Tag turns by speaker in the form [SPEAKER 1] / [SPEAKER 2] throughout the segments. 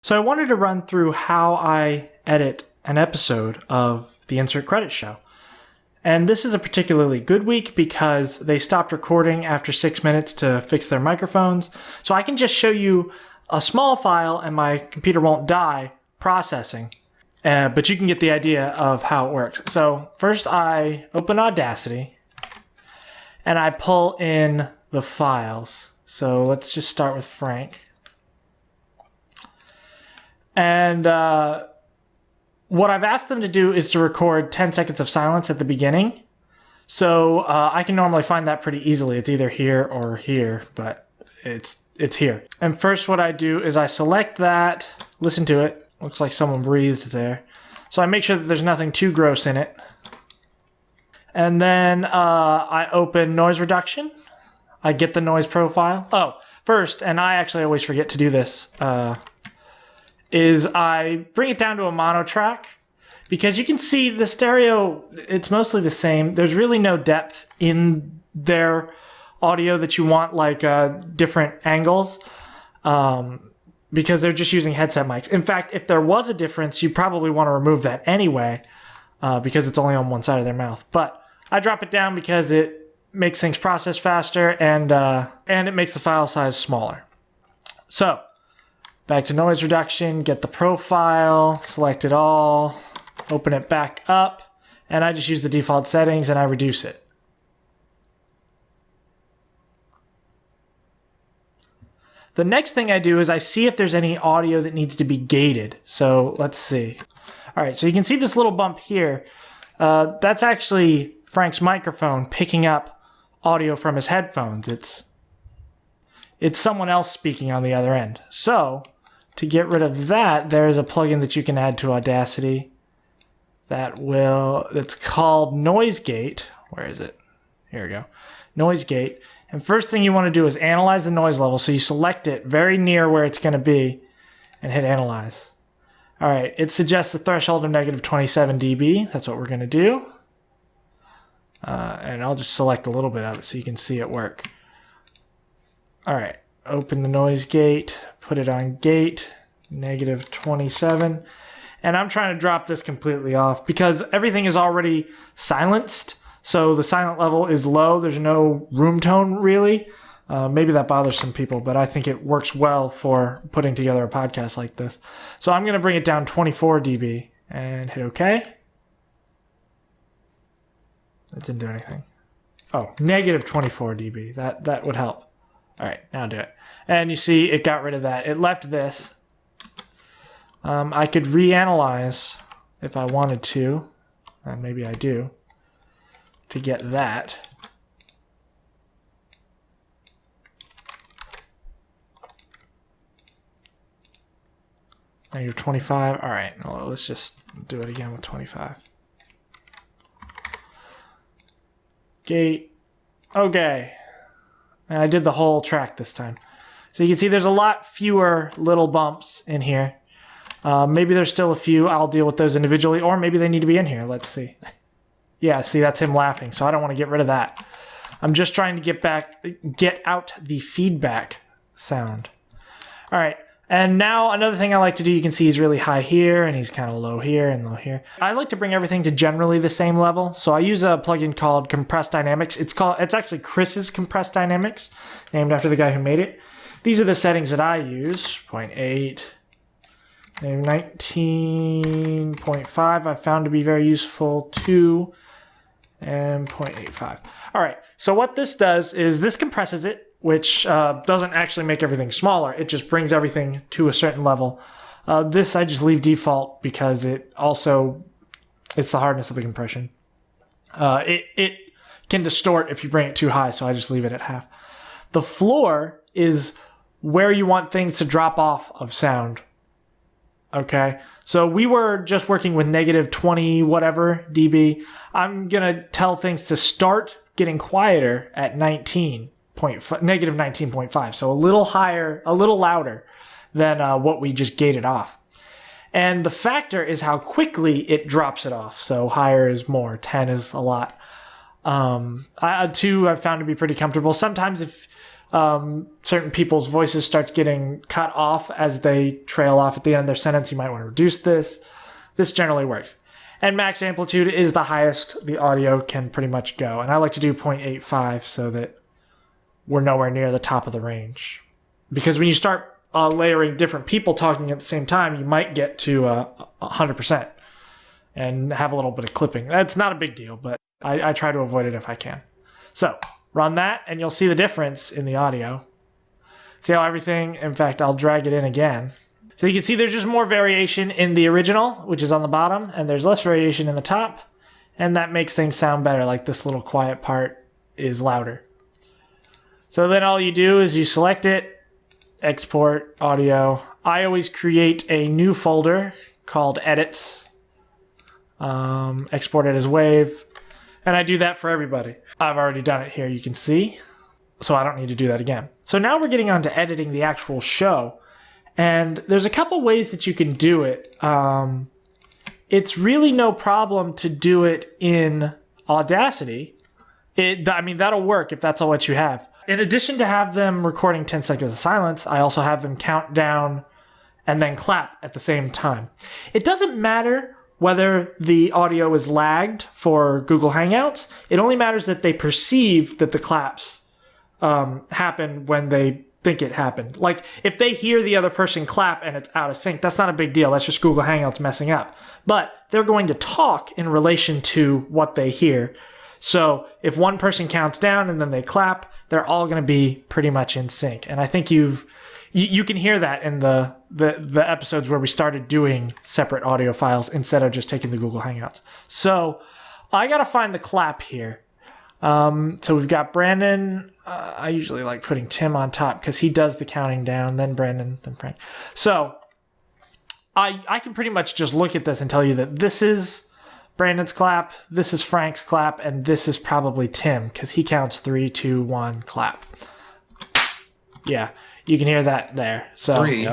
[SPEAKER 1] So I wanted to run through how I edit an episode of the Insert Credits Show. And this is a particularly good week because they stopped recording after 6 minutes to fix their microphones. So I can just show you a small file and my computer won't die processing. But you can get the idea of how it works. So first I open Audacity and I pull in the files. So let's just start with Frank. And what I've asked them to do is to record 10 seconds of silence at the beginning. So I can normally find that pretty easily. It's either here or here, but it's here. And first what I do is I select that, listen to it. Looks like someone breathed there. So I make sure that there's nothing too gross in it. And then I open noise reduction. I get the noise profile. Oh, first, and I actually always forget to do this, is I bring it down to a mono track because you can see the stereo, it's mostly the same. There's really no depth in their audio that you want, like different angles, because they're just using headset mics. In fact, if there was a difference, you probably want to remove that anyway, because it's only on one side of their mouth. But I drop it down because it makes things process faster and it makes the file size smaller. So back to noise reduction, get the profile, select it all, open it back up, and I just use the default settings and I reduce it. The next thing I do is I see if there's any audio that needs to be gated. So let's see. All right, so you can see this little bump here. That's actually Frank's microphone picking up audio from his headphones. It's someone else speaking on the other end. So to get rid of that, there's a plugin that you can add to Audacity that's called Noise Gate. Where is it? Here we go. Noise Gate. And first thing you want to do is analyze the noise level. So you select it very near where it's going to be and hit analyze. All right, it suggests a threshold of negative 27 dB. That's what we're going to do. And I'll just select a little bit of it so you can see it work. All right, open the noise gate, put it on gate, negative 27. And I'm trying to drop this completely off because everything is already silenced. So the silent level is low. There's no room tone really. Maybe that bothers some people, but I think it works well for putting together a podcast like this. So I'm going to bring it down 24 dB and hit OK. That didn't do anything. Oh, negative 24 dB. That would help. All right, now do it. And you see it got rid of that. It left this. I could reanalyze if I wanted to, and maybe I do, to get that. Negative 25. All right, well, let's just do it again with 25. Gate. Okay. And I did the whole track this time. So you can see there's a lot fewer little bumps in here. Maybe there's still a few. I'll deal with those individually, or maybe they need to be in here. Let's see. Yeah, see, that's him laughing, so I don't want to get rid of that. I'm just trying to get out the feedback sound. All right, and now another thing I like to do, you can see he's really high here, and he's kind of low here and low here. I like to bring everything to generally the same level, so I use a plugin called Compress Dynamics. It's actually Chris's Compress Dynamics, named after the guy who made it. These are the settings that I use, 0.8, 19.5 I found to be very useful, 2, and 0.85. All right, so what this does is this compresses it, which doesn't actually make everything smaller. It just brings everything to a certain level. This I just leave default because it's the hardness of the compression. It can distort if you bring it too high, so I just leave it at half. The floor is where you want things to drop off of sound. Okay, so we were just working with negative 20 whatever dB. I'm gonna tell things to start getting quieter at negative 19.5, so a little higher, a little louder than what we just gated off. And the factor is how quickly it drops it off. So higher is more, 10 is a lot. 2 I've found to be pretty comfortable. Sometimes if certain people's voices start getting cut off as they trail off at the end of their sentence, you might want to reduce this. This generally works. And max amplitude is the highest the audio can pretty much go. And I like to do 0.85 so that we're nowhere near the top of the range. Because when you start layering different people talking at the same time, you might get to 100% and have a little bit of clipping. That's not a big deal, but I try to avoid it if I can. So run that, and you'll see the difference in the audio. See how everything, in fact, I'll drag it in again. So you can see there's just more variation in the original, which is on the bottom, and there's less variation in the top, and that makes things sound better, like this little quiet part is louder. So then all you do is you select it, export audio. I always create a new folder called edits, export it as WAV, and I do that for everybody. I've already done it here, you can see, so I don't need to do that again. So now we're getting on to editing the actual show, and there's a couple ways that you can do it. It's really no problem to do it in Audacity. I mean, that'll work if that's all what you have. In addition to have them recording 10 seconds of silence, I also have them count down and then clap at the same time. It doesn't matter whether the audio is lagged for Google Hangouts. It only matters that they perceive that the claps happen when they think it happened. Like, if they hear the other person clap and it's out of sync, that's not a big deal. That's just Google Hangouts messing up. But they're going to talk in relation to what they hear. So if one person counts down and then they clap, they're all going to be pretty much in sync. And I think you can hear that in the episodes where we started doing separate audio files instead of just taking the Google Hangouts. So I got to find the clap here. So we've got Brandon. I usually like putting Tim on top because he does the counting down, then Brandon, then Frank. So I can pretty much just look at this and tell you that this is Brandon's clap, this is Frank's clap, and this is probably Tim because he counts 3, 2, 1, clap. Yeah, you can hear that there. So
[SPEAKER 2] 3,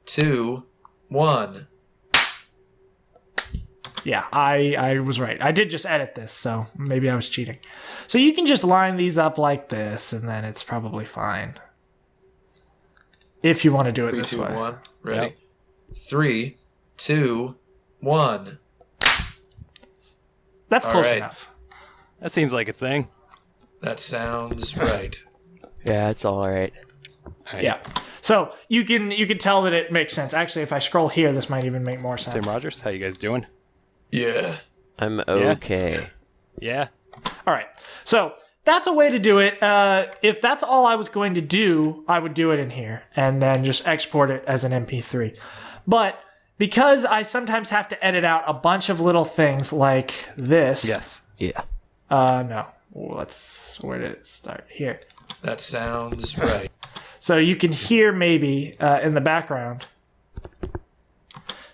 [SPEAKER 2] 2, 1.
[SPEAKER 1] Yeah, I was right. I did just edit this, so maybe I was cheating. So you can just line these up like this, and then it's probably fine. If you want to do it
[SPEAKER 2] 3,
[SPEAKER 1] this
[SPEAKER 2] 2,
[SPEAKER 1] way.
[SPEAKER 2] 1. Ready? 3, 2, 1.
[SPEAKER 1] That's
[SPEAKER 2] All
[SPEAKER 1] close
[SPEAKER 2] right.
[SPEAKER 1] enough.
[SPEAKER 3] That seems like a thing.
[SPEAKER 2] That sounds right.
[SPEAKER 4] Yeah, it's all right.
[SPEAKER 3] Right.
[SPEAKER 1] Yeah. So you can tell that it makes sense. Actually, if I scroll here, this might even make more sense.
[SPEAKER 3] Tim Rogers, how you guys doing?
[SPEAKER 2] Yeah.
[SPEAKER 4] I'm okay.
[SPEAKER 3] Yeah.
[SPEAKER 1] All right. So that's a way to do it. If that's all I was going to do, I would do it in here and then just export it as an MP3. But because I sometimes have to edit out a bunch of little things like this.
[SPEAKER 3] Yes.
[SPEAKER 4] Yeah.
[SPEAKER 1] No. Where did it start? Here.
[SPEAKER 2] That sounds right.
[SPEAKER 1] So you can hear maybe in the background.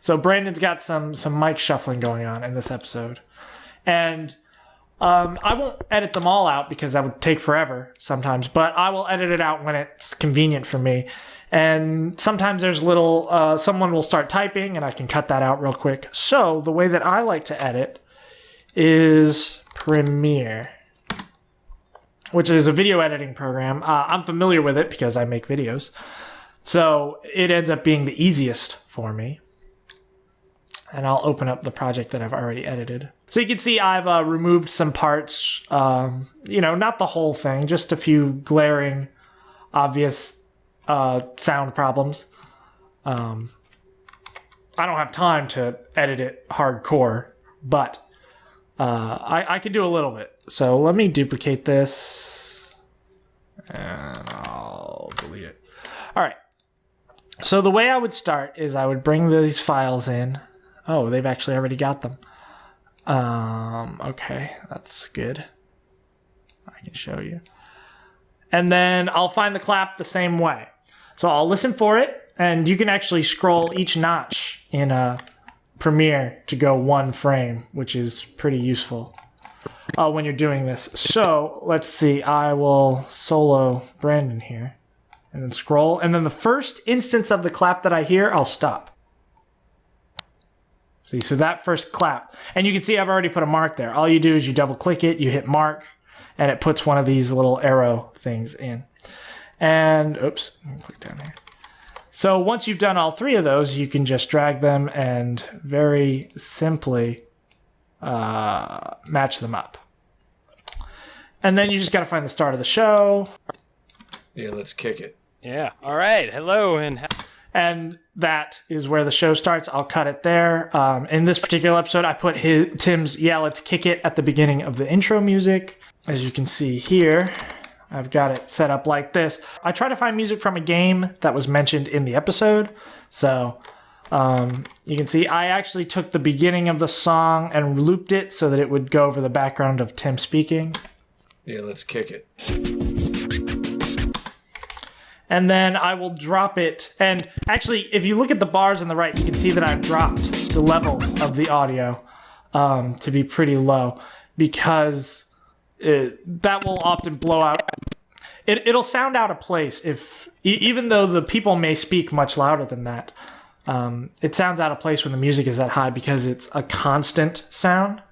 [SPEAKER 1] So Brandon's got some mic shuffling going on in this episode. And I won't edit them all out because that would take forever sometimes, but I will edit it out when it's convenient for me. And sometimes there's little, someone will start typing and I can cut that out real quick. So the way that I like to edit is Premiere, which is a video editing program. I'm familiar with it because I make videos. So it ends up being the easiest for me. And I'll open up the project that I've already edited. So you can see I've removed some parts, not the whole thing, just a few glaring, obvious sound problems. I don't have time to edit it hardcore, but I could do a little bit. So let me duplicate this and I'll delete it. All right. So the way I would start is I would bring these files in. Oh, they've actually already got them. Okay, that's good. I can show you. And then I'll find the clap the same way. So I'll listen for it, and you can actually scroll each notch in Premiere to go one frame, which is pretty useful when you're doing this. So let's see, I will solo Brandon here, and then scroll, and then the first instance of the clap that I hear, I'll stop. See, so that first clap, and you can see I've already put a mark there. All you do is you double click it, you hit mark, and it puts one of these little arrow things in. And, oops, click down here. So once you've done all three of those, you can just drag them and very simply match them up. And then you just got to find the start of the show.
[SPEAKER 2] Yeah, let's kick it.
[SPEAKER 3] Yeah. All right. Hello
[SPEAKER 1] And that is where the show starts. I'll cut it there. In this particular episode, I put Tim's "Yeah, let's kick it" at the beginning of the intro music. As you can see here, I've got it set up like this. I try to find music from a game that was mentioned in the episode. So you can see I actually took the beginning of the song and looped it so that it would go over the background of Tim speaking.
[SPEAKER 2] Yeah, let's kick it.
[SPEAKER 1] And then I will drop it. And actually, if you look at the bars on the right, you can see that I've dropped the level of the audio to be pretty low, because that will often blow out. It'll sound out of place if, even though the people may speak much louder than that, it sounds out of place when the music is that high because it's a constant sound.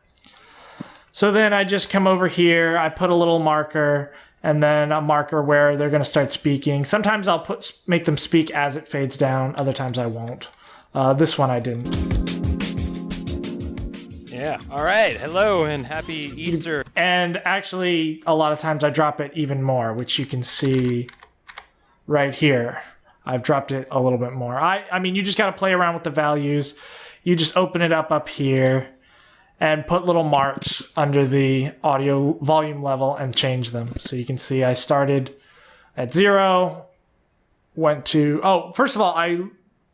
[SPEAKER 1] So then I just come over here, I put a little marker, and then a marker where they're going to start speaking. Sometimes I'll make them speak as it fades down. Other times I won't. This one I didn't.
[SPEAKER 3] Yeah. All right. Hello and happy Easter.
[SPEAKER 1] And actually, a lot of times I drop it even more, which you can see right here. I've dropped it a little bit more. I mean, you just got to play around with the values. You just open it up here and put little marks under the audio volume level and change them. So you can see I started at 0, went to... first of all, I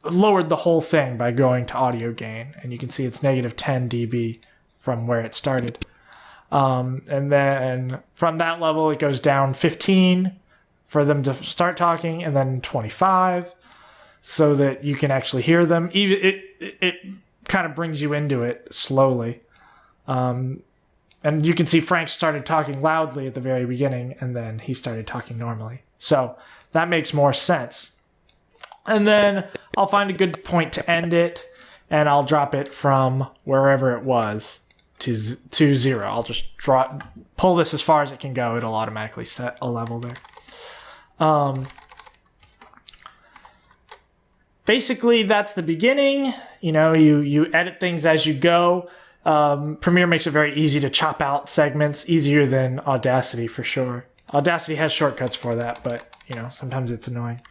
[SPEAKER 1] lowered the whole thing by going to audio gain, and you can see it's negative 10 dB from where it started. And then from that level, it goes down 15 for them to start talking, and then 25 so that you can actually hear them. It kind of brings you into it slowly. And you can see Frank started talking loudly at the very beginning, and then he started talking normally. So that makes more sense. And then I'll find a good point to end it, and I'll drop it from wherever it was to 0. I'll just pull this as far as it can go. It'll automatically set a level there. Basically, that's the beginning. You know, you edit things as you go. Premiere makes it very easy to chop out segments, easier than Audacity for sure. Audacity has shortcuts for that, but you know, sometimes it's annoying.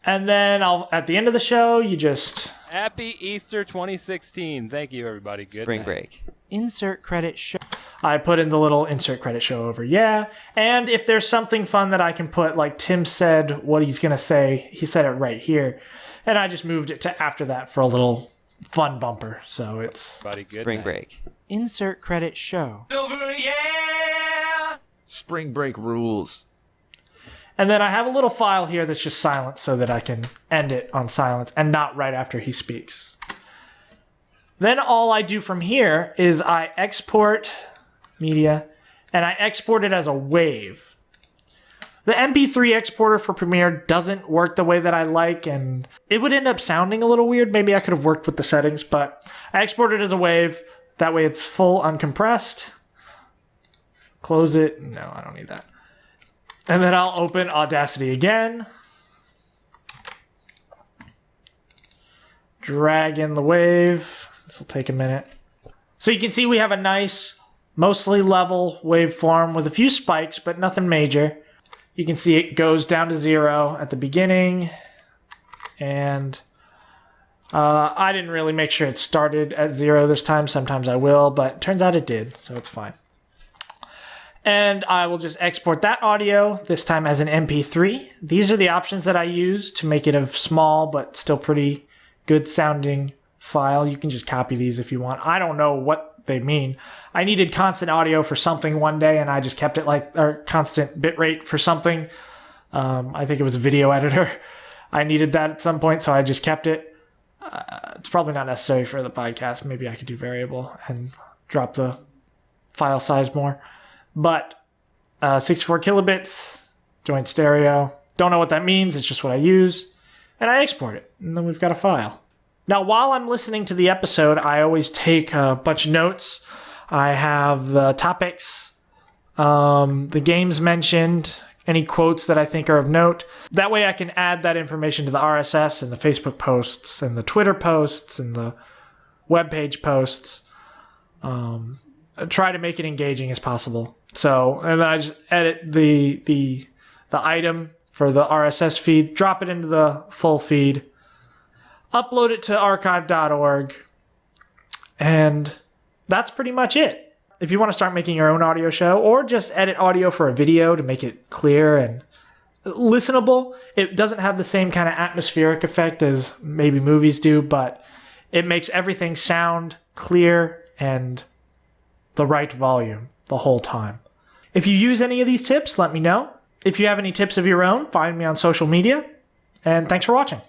[SPEAKER 1] And then at the end of the show, you just...
[SPEAKER 3] Happy Easter 2016. Thank you, everybody. Good
[SPEAKER 4] Spring
[SPEAKER 3] night.
[SPEAKER 4] break.
[SPEAKER 5] Insert credit show.
[SPEAKER 1] I put in the little insert credit show over, yeah. And if there's something fun that I can put, like Tim said what he's going to say, he said it right here. And I just moved it to after that for a little fun bumper. So it's...
[SPEAKER 3] Everybody, good
[SPEAKER 4] Spring
[SPEAKER 3] night.
[SPEAKER 4] break.
[SPEAKER 5] Insert credit show.
[SPEAKER 6] Spring break rules.
[SPEAKER 1] And then I have a little file here that's just silent so that I can end it on silence and not right after he speaks. Then all I do from here is I export media, and I export it as a wave. The MP3 exporter for Premiere doesn't work the way that I like, and it would end up sounding a little weird. Maybe I could have worked with the settings, but I export it as a wave. That way it's full uncompressed. Close it. No, I don't need that. And then I'll open Audacity again. Drag in the wave. This will take a minute. So you can see we have a nice, mostly level waveform with a few spikes, but nothing major. You can see it goes down to 0 at the beginning. And I didn't really make sure it started at 0 this time. Sometimes I will, but turns out it did, so it's fine. And I will just export that audio, this time as an MP3. These are the options that I use to make it a small but still pretty good sounding file. You can just copy these if you want. I don't know what they mean. I needed constant audio for something one day, and I just kept it or constant bitrate for something. I think it was a video editor. I needed that at some point, so I just kept it. It's probably not necessary for the podcast. Maybe I could do variable and drop the file size more. But 64 kilobits, joint stereo. Don't know what that means. It's just what I use. And I export it. And then we've got a file. Now, while I'm listening to the episode, I always take a bunch of notes. I have the topics, the games mentioned, any quotes that I think are of note. That way I can add that information to the RSS and the Facebook posts and the Twitter posts and the webpage posts. Try to make it engaging as possible. So, and then I just edit the item for the RSS feed, drop it into the full feed, upload it to archive.org, and that's pretty much it. If you want to start making your own audio show or just edit audio for a video to make it clear and listenable, it doesn't have the same kind of atmospheric effect as maybe movies do, but it makes everything sound clear and the right volume the whole time. If you use any of these tips, let me know. If you have any tips of your own, find me on social media. And thanks for watching.